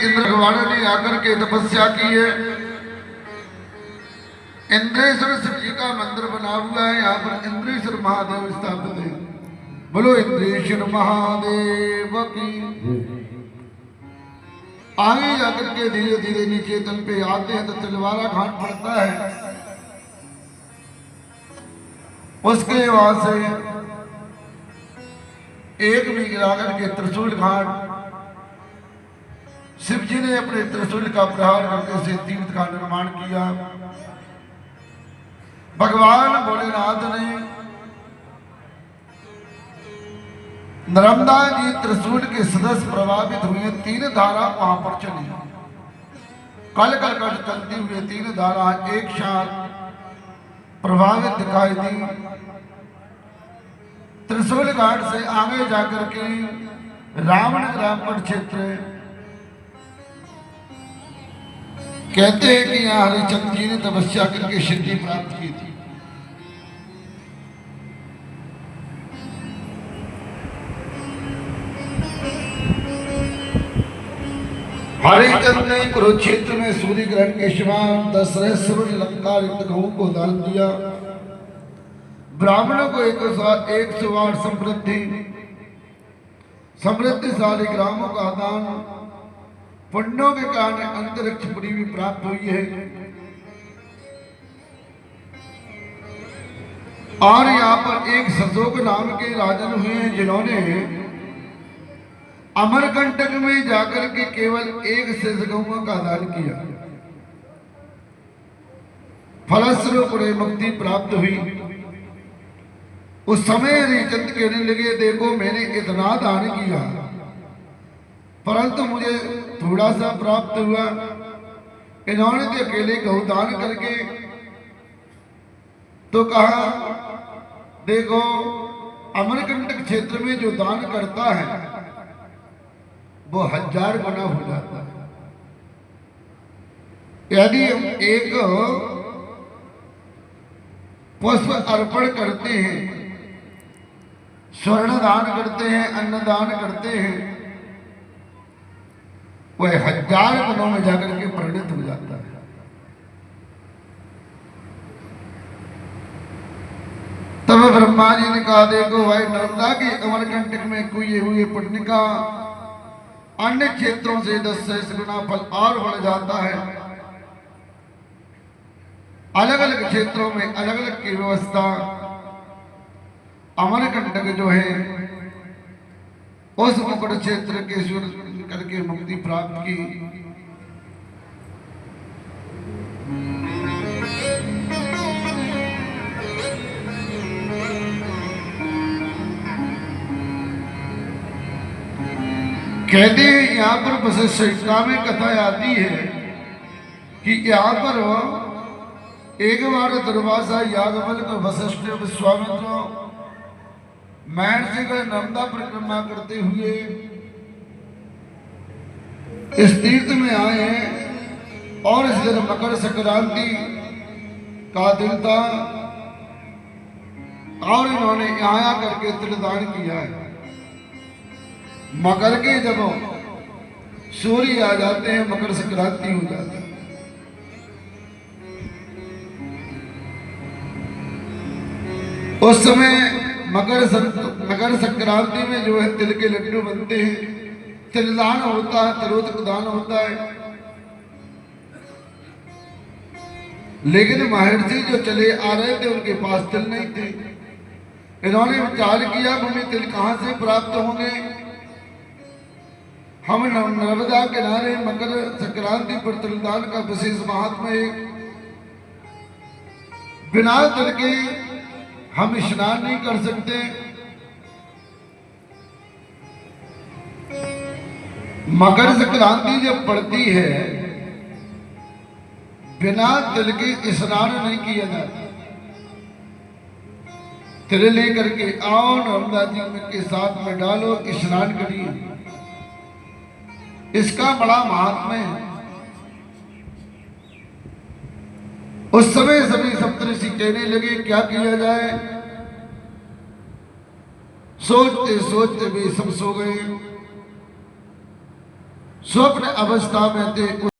इंद्र भगवान ने आकर के तपस्या की है। इंद्रेश्वर शिव जी का मंदिर बना हुआ है। यहाँ पर इंद्रेश्वर महादेव स्थापित है। बोलो इंद्रेश्वर महादेव की। आगे जाकर के धीरे धीरे नीचे तल पे आते हैं तो तलवारा घाट पड़ता है। उसके वहां से एक भी गिराकर के त्रिशूल घाट, शिव जी ने अपने त्रिशूल का प्रहार करके से तीर्थ का निर्माण किया। भगवान भोलेनाथ ने नर्मदा जी त्रिशूल के सदस्य प्रभावित हुए। 3 धारा वहां पर चली। कल कल कल चलती हुई 3 धारा एक साथ प्रभावित दिखाई दी। त्रिशूल घाट से आगे जाकर के रावण ग्राम क्षेत्र कहते हैं कि यहाँ हरिचंद्र जी ने तपस्या करके सिद्धि प्राप्त की थी। हरिचंद्र ने कुरुक्षेत्र में सूर्य ग्रहण के समान 10 सहस्र लंका गऊ को दान दिया। ब्राह्मणों को 108 समृद्धिशाली ग्रामों का दान, पुण्यों के कारण अंतरिक्षपुरी भी प्राप्त हुई है। और यहाँ पर एक सशोक नाम के राजन हुए हैं जिन्होंने अमरकंटक में जाकर के केवल 1 शेष गऊ का दान किया। फलस्वरूप उन्हें मुक्ति प्राप्त हुई। उस समय हरिचंद कहने लगे, देखो मैंने इतना दान किया परंतु मुझे थोड़ा सा प्राप्त हुआ। इन्होंने तो अकेले गौ दान करके तो कहा, देखो अमरकंटक क्षेत्र में जो दान करता है वो 1000 गुना हो जाता है। यदि हम एक पुष्प अर्पण करते हैं, स्वर्ण दान करते हैं, अन्न दान करते हैं, वह 1000 गुणों में जाकर के परिणत हो जाता है। तब ब्रह्मा जी ने कहा, देखो भाई नर्मदा के अमरकंटक में कुए हुए पुण्य का अन्य क्षेत्रों से 10 सहस्र गुना फल और बढ़ जाता है। अलग अलग क्षेत्रों में अलग अलग की व्यवस्था। अमरकंटक जो है उस मुकुट क्षेत्र के करके मुक्ति प्राप्त की। कहते हैं यहाँ पर वशिष्ठ संहिता में कथा आती है कि यहाँ पर एक बार दुर्वासा याज्ञवल्क्य को वशिष्ठ विश्वामित्र महर्षि गण नर्मदा परिक्रमा करते हुए इस तीर्थ में आए हैं और इस दिन मकर संक्रांति का दिन था और इन्होंने यहाँ आकर के तिलदान किया है। मकर के जब सूर्य आ जाते हैं मकर संक्रांति हो जाती है। उस समय मकर संक्रांति में जो है तिल के लड्डू बनते हैं, तिलदान होता है, तिलोत्तक दान होता है। लेकिन महर्षि जो चले आ रहे थे उनके पास तिल नहीं थे। इन्होंने विचार किया हमें तिल कहां से प्राप्त होंगे। हम नर्मदा किनारे मकर संक्रांति पर तिलदान का विशेष महात्मा है। बिना तिल के हम स्नान नहीं कर सकते। मकर संक्रांति जब पड़ती है बिना तिल के स्नान नहीं किया जाता। तिल लेकर के आओ नर्मदा जी के साथ में डालो, स्नान करिए। इसका बड़ा महात्म्य है। उस समय सभी सप्तऋषि कहने लगे क्या किया जाए। सोचते सोचते वे सब सो गए। स्वप्न अवस्था में थे।